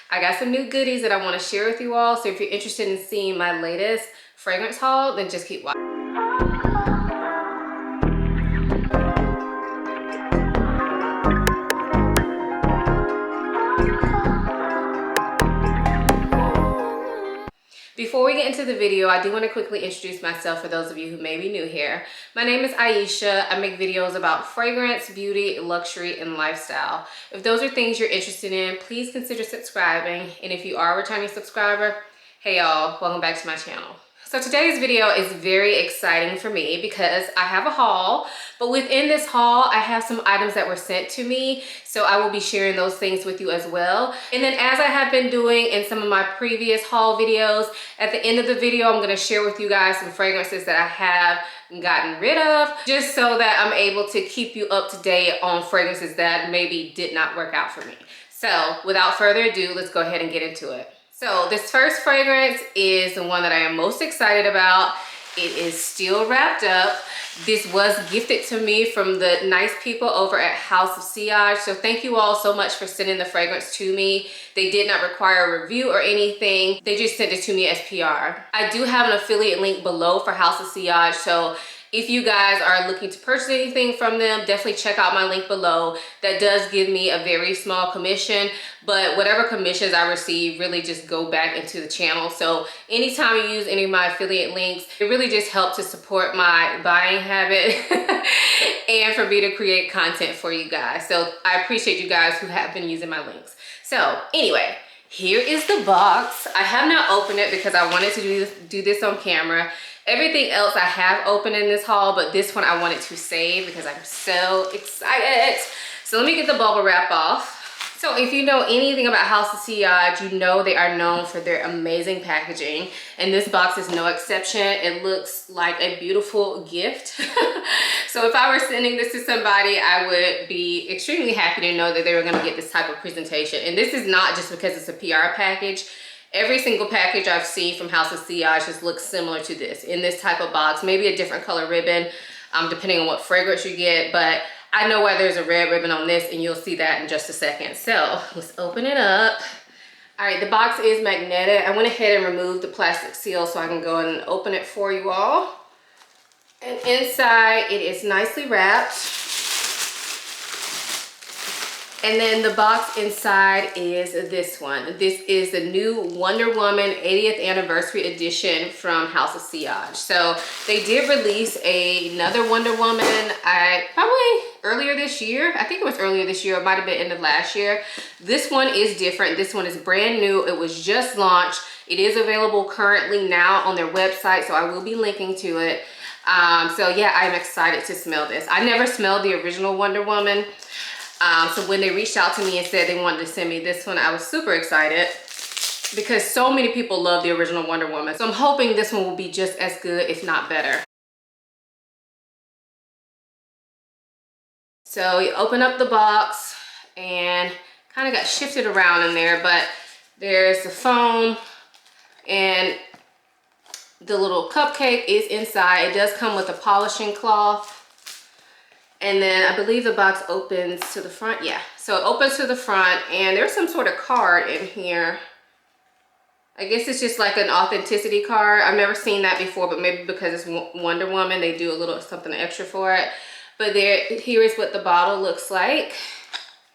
I got some new goodies that I want to share with you all. So if you're interested in seeing my latest fragrance haul, then just keep watching. Before we get into the video, I do want to quickly introduce myself for those of you who may be new here. My name is Ayesha. I make videos about fragrance, beauty, luxury, and lifestyle. If those are things you're interested in, please consider subscribing. And if you are a returning subscriber, hey y'all, welcome back to my channel. So today's video is very exciting for me because I have a haul, but within this haul, I have some items that were sent to me. So I will be sharing those things with you as well. And then as I have been doing in some of my previous haul videos, at the end of the video, I'm gonna share with you guys some fragrances that I have gotten rid of, just so that I'm able to keep you up to date on fragrances that maybe did not work out for me. So without further ado, let's go ahead and get into it. So this first fragrance is the one that I am most excited about. It is still wrapped up. This was gifted to me from the nice people over at House of Sillage. So thank you all so much for sending the fragrance to me. They did not require a review or anything. They just sent it to me as PR. I do have an affiliate link below for House of Sillage. So if you guys are looking to purchase anything from them, definitely check out my link below. That does give me a very small commission, but whatever commissions I receive really just go back into the channel. So anytime you use any of my affiliate links, it really just helps to support my buying habit and for me to create content for you guys. So I appreciate you guys who have been using my links. So anyway, here is the box. I have not opened it because I wanted to do this on camera. Everything else I have opened in this haul, but this one I wanted to save because I'm so excited. So let me get the bubble wrap off. So if you know anything about House of Sillage, you know they are known for their amazing packaging. And this box is no exception. It looks like a beautiful gift. So if I were sending this to somebody, I would be extremely happy to know that they were gonna get this type of presentation. And this is not just because it's a PR package. Every single package I've seen from House of Sillage just looks similar to this, in this type of box, maybe a different color ribbon, depending on what fragrance you get, but I know why there's a red ribbon on this, and you'll see that in just a second. So let's open it up. All right, the box is magnetic. I went ahead and removed the plastic seal so I can go and open it for you all. And inside it is nicely wrapped. And then the box inside is this one. This is the new Wonder Woman 80th Anniversary Edition from House of Sillage. So they did release another Wonder Woman, probably earlier this year. I think it was earlier this year. It might have been end of last year. This one is different. This one is brand new. It was just launched. It is available currently now on their website, so I will be linking to it. So yeah, I'm excited to smell this. I never smelled the original Wonder Woman. So when they reached out to me and said they wanted to send me this one, I was super excited because so many people love the original Wonder Woman. So I'm hoping this one will be just as good, if not better. So you open up the box and kind of got shifted around in there, but there's the foam and the little cupcake is inside. It does come with a polishing cloth. And then I believe the box opens to the front. Yeah, so it opens to the front and there's some sort of card in here. I guess it's just like an authenticity card. I've never seen that before, but maybe because it's Wonder Woman, they do a little something extra for it. But here is what the bottle looks like.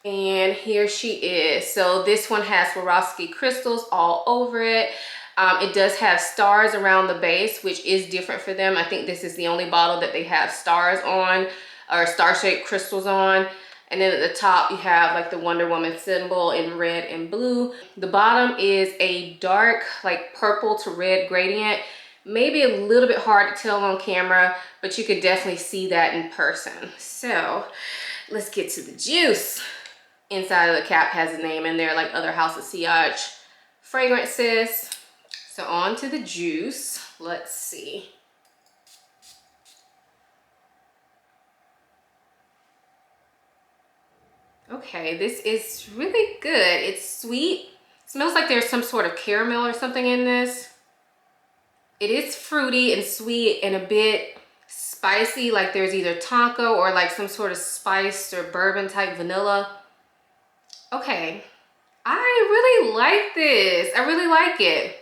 And here she is. So this one has Swarovski crystals all over it. It does have stars around the base, which is different for them. I think this is the only bottle that they have stars on, or star-shaped crystals on. And then at the top you have like the Wonder Woman symbol in red and blue. The bottom is a dark like purple to red gradient. Maybe a little bit hard to tell on camera, but you could definitely see that in person. So let's get to the juice. Inside of the cap has a name in there like other House of Sillage fragrances. So on to the juice. Let's see. Okay, this is really good. It's sweet. It smells like there's some sort of caramel or something in this. It is fruity and sweet and a bit spicy, like there's either tonka or like some sort of spiced or bourbon type vanilla. Okay, I really like this. I really like it.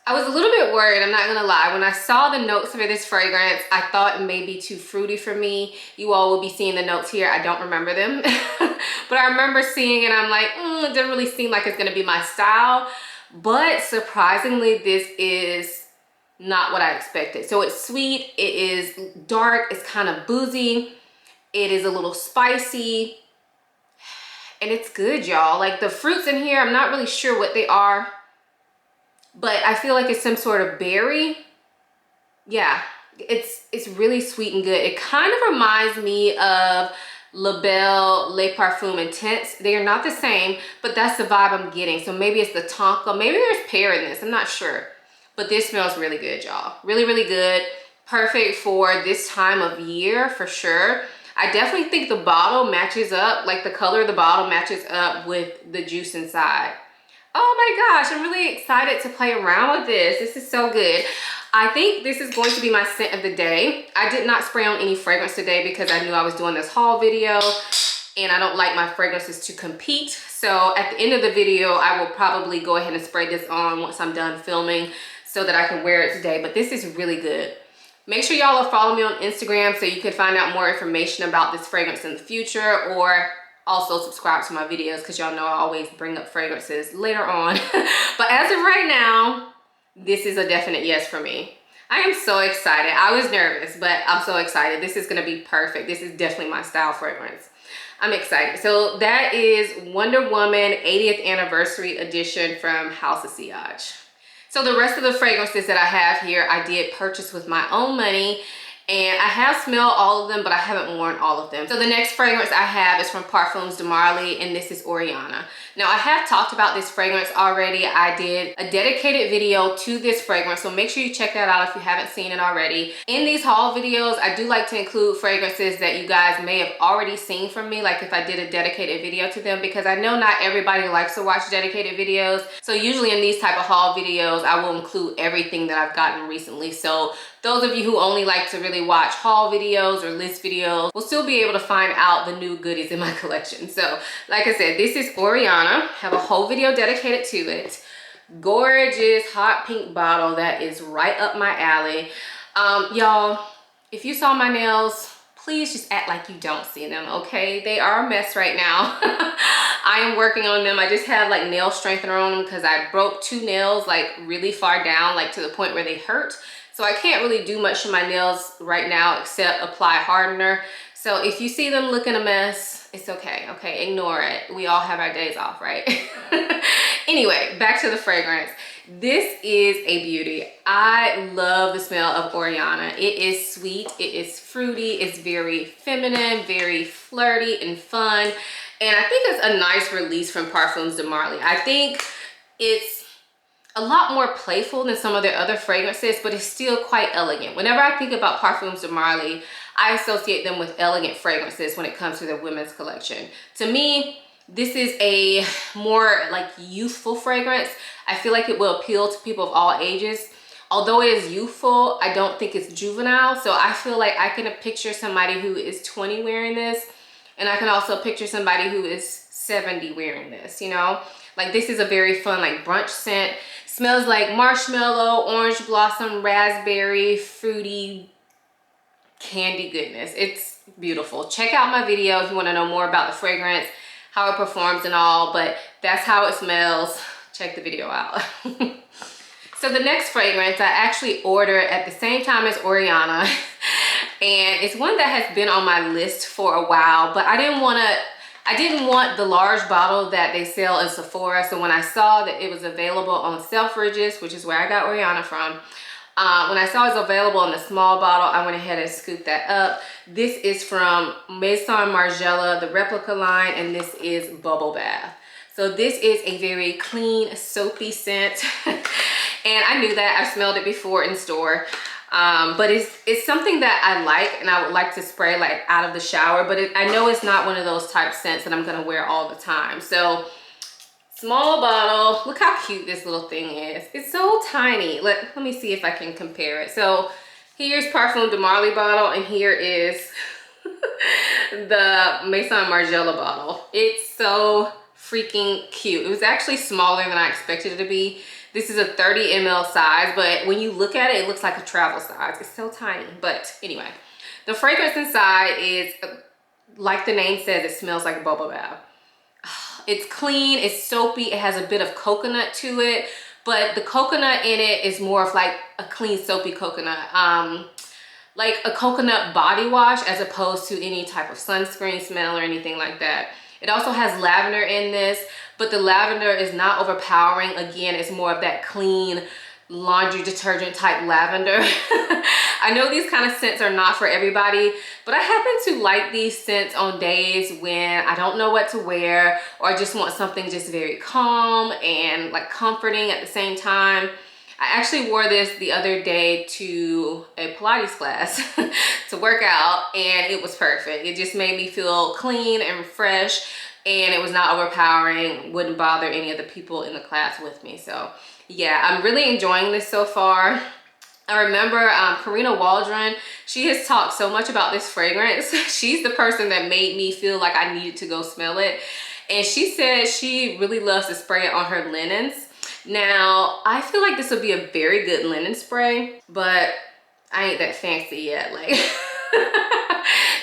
I was a little bit worried, I'm not gonna lie. When I saw the notes for this fragrance, I thought it may be too fruity for me. You all will be seeing the notes here. I don't remember them. But I remember seeing it, I'm like, it doesn't really seem like it's gonna be my style. But surprisingly, this is not what I expected. So it's sweet, it is dark, it's kind of boozy, it is a little spicy, and it's good, y'all. Like the fruits in here, I'm not really sure what they are, but I feel like it's some sort of berry. Yeah, it's really sweet and good. It kind of reminds me of La Belle Les Parfums Intense. They are not the same, but that's the vibe I'm getting. So maybe it's the tonka, maybe there's pear in this, I'm not sure. But this smells really good, y'all. Really, really good. Perfect for this time of year for sure. I definitely think the bottle matches up, like the color of the bottle matches up with the juice inside. Oh my gosh, I'm really excited to play around with this. This is so good. I think this is going to be my scent of the day. I did not spray on any fragrance today because I knew I was doing this haul video and I don't like my fragrances to compete. So at the end of the video, I will probably go ahead and spray this on once I'm done filming so that I can wear it today. But this is really good. Make sure y'all will follow me on Instagram so you can find out more information about this fragrance in the future, or also subscribe to my videos because y'all know I always bring up fragrances later on. But as of right now, this is a definite yes for me. I am so excited. I was nervous, but I'm so excited. This is gonna be perfect. This is definitely my style fragrance. I'm excited. So that is Wonder Woman 80th Anniversary Edition from House of Sillage. So the rest of the fragrances that I have here, I did purchase with my own money, and I have smelled all of them, but I haven't worn all of them. So the next fragrance I have is from Parfums de Marly, and this is Oriana. Now I have talked about this fragrance already. I did a dedicated video to this fragrance, so make sure you check that out if you haven't seen it already. In these haul videos, I do like to include fragrances that you guys may have already seen from me, like if I did a dedicated video to them, because I know not everybody likes to watch dedicated videos. So usually in these type of haul videos, I will include everything that I've gotten recently. So those of you who only like to really watch haul videos or list videos will still be able to find out the new goodies in my collection. So like I said, this is Oriana. Have a whole video dedicated to it. Gorgeous hot pink bottle that is right up my alley. Y'all, if you saw my nails, please just act like you don't see them, okay? They are a mess right now. I am working on them. I just have like nail strengthener on them because I broke 2 nails like really far down, like to the point where they hurt. So I can't really do much to my nails right now except apply hardener. So if you see them looking a mess, it's okay, okay? Ignore it. We all have our days off, right? Anyway, back to the fragrance. This is a beauty. I love the smell of Oriana. It is sweet, it is fruity, it's very feminine, very flirty and fun. And I think it's a nice release from Parfums de Marly. I think it's a lot more playful than some of their other fragrances, but it's still quite elegant. Whenever I think about Parfums de Marly, I associate them with elegant fragrances when it comes to their women's collection. To me, this is a more like youthful fragrance. I feel like it will appeal to people of all ages. Although it is youthful, I don't think it's juvenile. So I feel like I can picture somebody who is 20 wearing this, and I can also picture somebody who is 70 wearing this, you know? Like this is a very fun like brunch scent. Smells like marshmallow, orange blossom, raspberry, fruity, candy goodness. It's beautiful. Check out my video if you want to know more about the fragrance, how it performs and all, but that's how it smells. Check the video out. So the next fragrance I actually ordered at the same time as Oriana, and it's one that has been on my list for a while, but I didn't want the large bottle that they sell in Sephora. So when I saw that it was available on Selfridges, which is where I got Oriana from, when I saw it was available in the small bottle, I went ahead and scooped that up. This is from Maison Margiela, the replica line, and this is Bubble Bath. So this is a very clean, soapy scent. And I knew that. I've smelled it before in store. But it's something that I like, and I would like to spray like out of the shower, but I know it's not one of those type scents that I'm gonna wear all the time. So small bottle. Look how cute this little thing is. It's so tiny. Let me see if I can compare it. So here's Parfums de Marly bottle, and here is the Maison Margiela bottle. It's so freaking cute. It was actually smaller than I expected it to be. This is a 30 ml size, but when you look at it, it looks like a travel size. It's so tiny. But anyway, the fragrance inside is, like the name says, it smells like a bubble bath. It's clean, it's soapy, it has a bit of coconut to it, but the coconut in it is more of like a clean soapy coconut. Like a coconut body wash as opposed to any type of sunscreen smell or anything like that. It also has lavender in this, but the lavender is not overpowering. Again, it's more of that clean laundry detergent type lavender. I know these kind of scents are not for everybody, but I happen to like these scents on days when I don't know what to wear, or I just want something just very calm and like comforting at the same time. I actually wore this the other day to a Pilates class to work out, and it was perfect. It just made me feel clean and fresh, and it was not overpowering, wouldn't bother any of the people in the class with me. So yeah, I'm really enjoying this so far. I remember Karina Waldron, she has talked so much about this fragrance. She's the person that made me feel like I needed to go smell it. And she said she really loves to spray it on her linens. Now, I feel like this would be a very good linen spray, but I ain't that fancy yet. Like,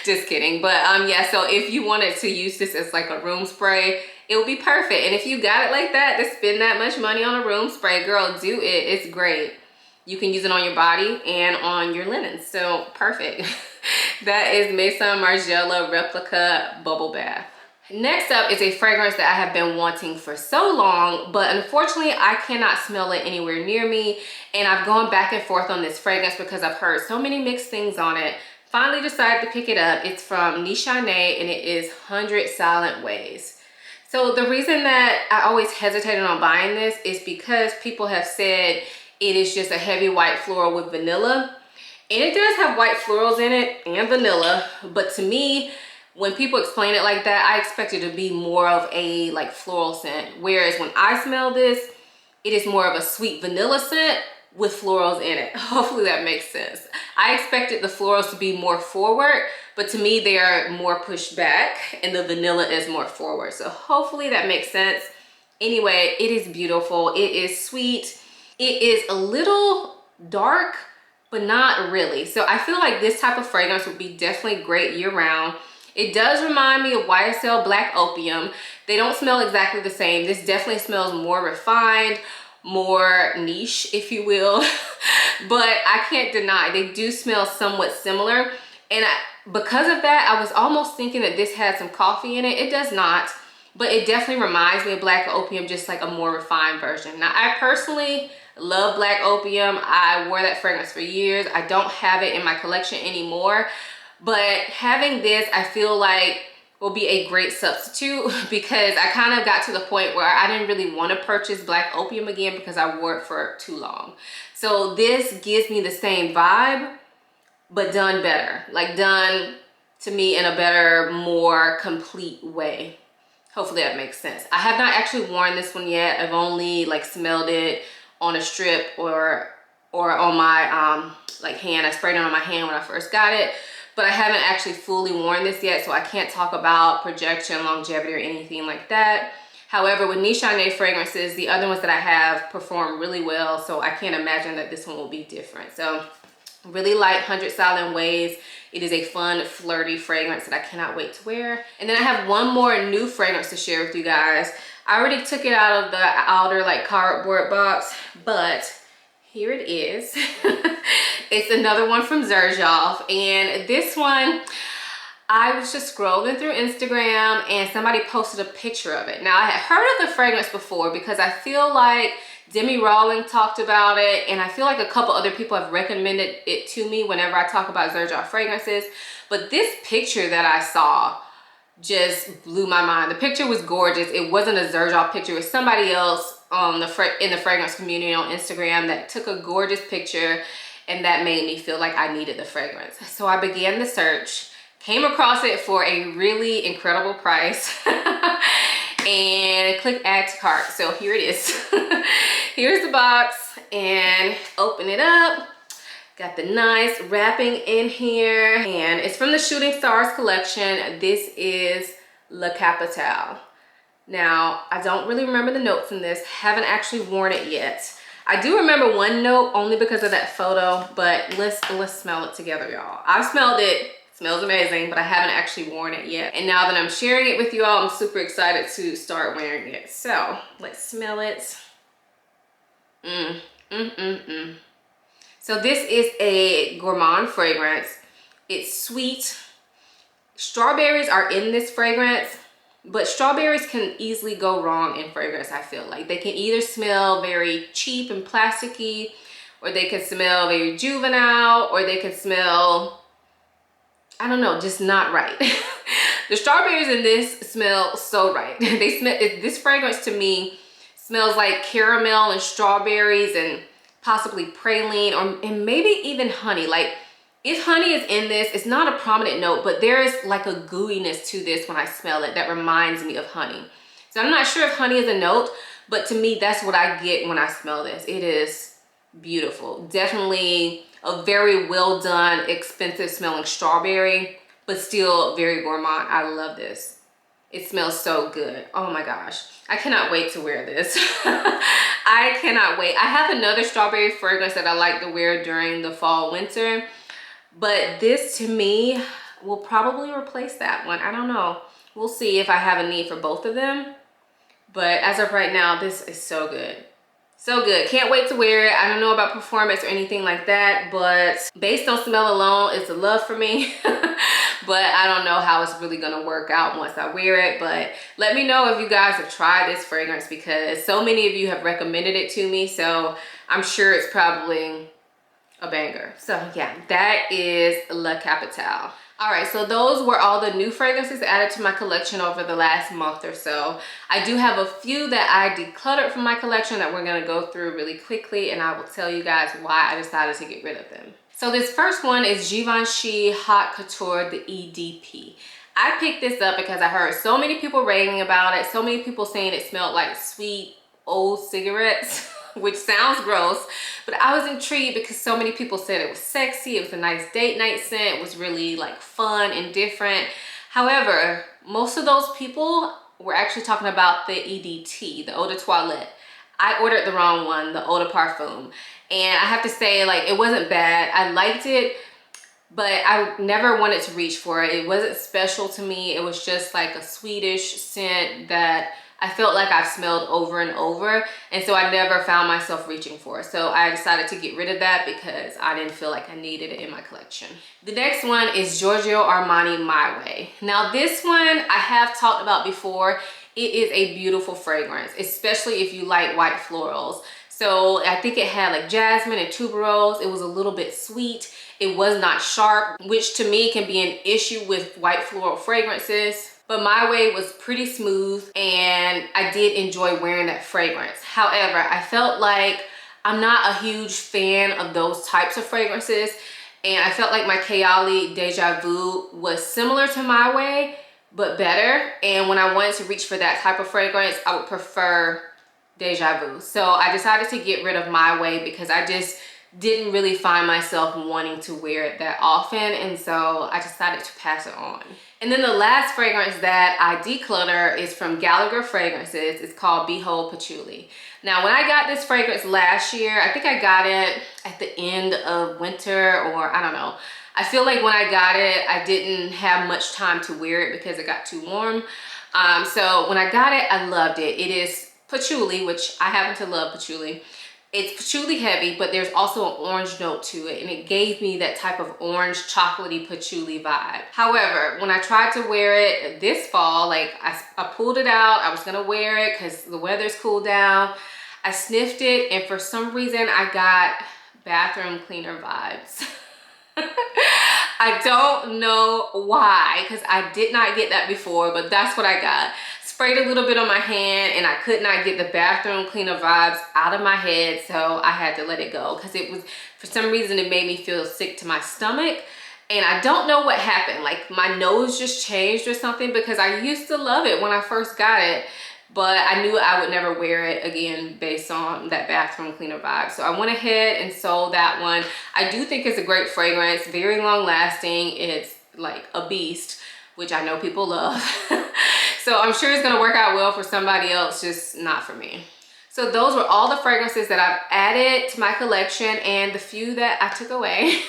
just kidding. But yeah, so if you wanted to use this as like a room spray, it would be perfect. And if you got it like that, to spend that much money on a room spray, girl, do it. It's great. You can use it on your body and on your linens. So perfect. That is Maison Margiela Replica Bubble Bath. Next up is a fragrance that I have been wanting for so long, but unfortunately I cannot smell it anywhere near me. And I've gone back and forth on this fragrance because I've heard so many mixed things on it. Finally decided to pick it up. It's from Nishane, and it is 100 Silent Ways. So the reason that I always hesitated on buying this is because people have said it is just a heavy white floral with vanilla. And it does have white florals in it and vanilla, but to me, when people explain it like that, I expect it to be more of a like floral scent. Whereas when I smell this, it is more of a sweet vanilla scent with florals in it. Hopefully that makes sense. I expected the florals to be more forward, but to me they are more pushed back and the vanilla is more forward. So hopefully that makes sense. Anyway, it is beautiful. It is sweet. It is a little dark, but not really. So I feel like this type of fragrance would be definitely great year round. It does remind me of YSL Black Opium. They don't smell exactly the same. This definitely smells more refined, more niche, if you will. But I can't deny, they do smell somewhat similar. And because of that, I was almost thinking that this had some coffee in it. It does not, but it definitely reminds me of Black Opium, just like a more refined version. Now, I personally love Black Opium. I wore that fragrance for years. I don't have it in my collection anymore. But having this, I feel like will be a great substitute because I kind of got to the point where I didn't really want to purchase Black Opium again because I wore it for too long. So this gives me the same vibe, but done better. Like done to me in a better, more complete way. Hopefully that makes sense. I have not actually worn this one yet. I've only like smelled it on a strip or on my like hand. I sprayed it on my hand when I first got it. But I haven't actually fully worn this yet, so I can't talk about projection, longevity, or anything like that. However, with Nishane fragrances, the other ones that I have perform really well, so I can't imagine that this one will be different. So really like 100 Silent Ways. It is a fun, flirty fragrance that I cannot wait to wear. And then I have one more new fragrance to share with you guys. I already took it out of the outer like cardboard box, but here it is. It's another one from Xerjoff, and this one, I was just scrolling through Instagram and somebody posted a picture of it. Now, I had heard of the fragrance before because I feel like Demi Rawling talked about it, and I feel like a couple other people have recommended it to me whenever I talk about Xerjoff fragrances. But this picture that I saw just blew my mind. The picture was gorgeous. It wasn't a Xerjoff picture. It was somebody else in the fragrance community on Instagram that took a gorgeous picture, and that made me feel like I needed the fragrance. So I began the search, came across it for a really incredible price, and click add to cart. So here it is. Here's the box, and open it up. Got the nice wrapping in here, and it's from the Shooting Stars collection. This is La Capitale. Now, I don't really remember the notes in this. Haven't actually worn it yet. I do remember one note only because of that photo, but let's smell it together, y'all. I've smelled it. It smells amazing, but I haven't actually worn it yet. And now that I'm sharing it with you all, I'm super excited to start wearing it. So let's smell it. So this is a gourmand fragrance. It's sweet. Strawberries are in this fragrance, but strawberries can easily go wrong in fragrance, I feel like. They can either smell very cheap and plasticky, or they can smell very juvenile, or they can smell, I don't know, just not right. The strawberries in this smell so right. They smell, this fragrance to me smells like caramel and strawberries and possibly praline, and maybe even honey. Like, if honey is in this, it's not a prominent note, but there is like a gooiness to this when I smell it that reminds me of honey. So I'm not sure if honey is a note, but to me, that's what I get when I smell this. It is beautiful. Definitely a very well done, expensive smelling strawberry, but still very gourmand. I love this. It smells so good. Oh my gosh. I cannot wait to wear this. I cannot wait. I have another strawberry fragrance that I like to wear during the fall, winter, but this to me will probably replace that one. I don't know. We'll see if I have a need for both of them. But as of right now, this is so good. So good. Can't wait to wear it. I don't know about performance or anything like that, but based on smell alone, it's a love for me. But I don't know how it's really gonna work out once I wear it. But let me know if you guys have tried this fragrance, because so many of you have recommended it to me. So I'm sure it's probably a banger. So yeah, that is La Capitale. All right, so those were all the new fragrances added to my collection over the last month or so. I do have a few that I decluttered from my collection that we're gonna go through really quickly, and I will tell you guys why I decided to get rid of them. So this first one is Givenchy Hot Couture, the EDP. I picked this up because I heard so many people raving about it, so many people saying it smelled like sweet old cigarettes, which sounds gross, but I was intrigued because so many people said it was sexy, it was a nice date night scent, it was really like fun and different. However, most of those people were actually talking about the EDT, the Eau de Toilette. I ordered the wrong one, the Eau de Parfum. And I have to say, like, it wasn't bad. I liked it, but I never wanted to reach for it. It wasn't special to me. It was just like a Swedish scent that I felt like I've smelled over and over, and so I never found myself reaching for it. So I decided to get rid of that because I didn't feel like I needed it in my collection. The next one is Giorgio Armani My Way. Now this one I have talked about before. It is a beautiful fragrance, especially if you like white florals. So I think it had like jasmine and tuberose. It was a little bit sweet. It was not sharp, which to me can be an issue with white floral fragrances. But My Way was pretty smooth, and I did enjoy wearing that fragrance. However, I felt like I'm not a huge fan of those types of fragrances, and I felt like my Kayali Deja Vu was similar to My Way, but better. And when I wanted to reach for that type of fragrance, I would prefer Deja Vu. So I decided to get rid of My Way because I just didn't really find myself wanting to wear it that often, and so I decided to pass it on. And then the last fragrance that I declutter is from Gallagher Fragrances. It's called Behold Patchouli. Now when I got this fragrance last year, I think I got it at the end of winter, or I don't know. I feel like when I got it, I didn't have much time to wear it because it got too warm. So when I got it, I loved it. It is patchouli, which I happen to love patchouli. It's patchouli heavy, but there's also an orange note to it, and it gave me that type of orange chocolatey patchouli vibe. However, when I tried to wear it this fall, like I pulled it out, I was gonna wear it because the weather's cooled down. I sniffed it, and for some reason I got bathroom cleaner vibes. I don't know why, because I did not get that before, but that's what I got. Sprayed a little bit on my hand, and I could not get the bathroom cleaner vibes out of my head, so I had to let it go because it was, for some reason, it made me feel sick to my stomach. And I don't know what happened, like my nose just changed or something, because I used to love it when I first got it, but I knew I would never wear it again based on that bathroom cleaner vibe. So I went ahead and sold that one. I do think it's a great fragrance, very long lasting. It's like a beast which I know people love. So I'm sure it's gonna work out well for somebody else, just not for me. So those were all the fragrances that I've added to my collection and the few that I took away.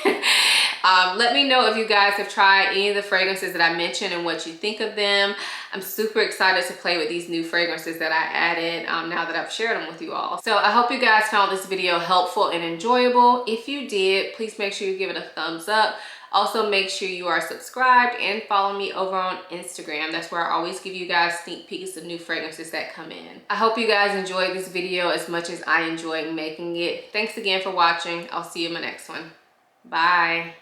Let me know if you guys have tried any of the fragrances that I mentioned and what you think of them. I'm super excited to play with these new fragrances that I added now that I've shared them with you all. So I hope you guys found this video helpful and enjoyable. If you did, please make sure you give it a thumbs up. Also, make sure you are subscribed and follow me over on Instagram. That's where I always give you guys sneak peeks of new fragrances that come in. I hope you guys enjoyed this video as much as I enjoyed making it. Thanks again for watching. I'll see you in my next one. Bye.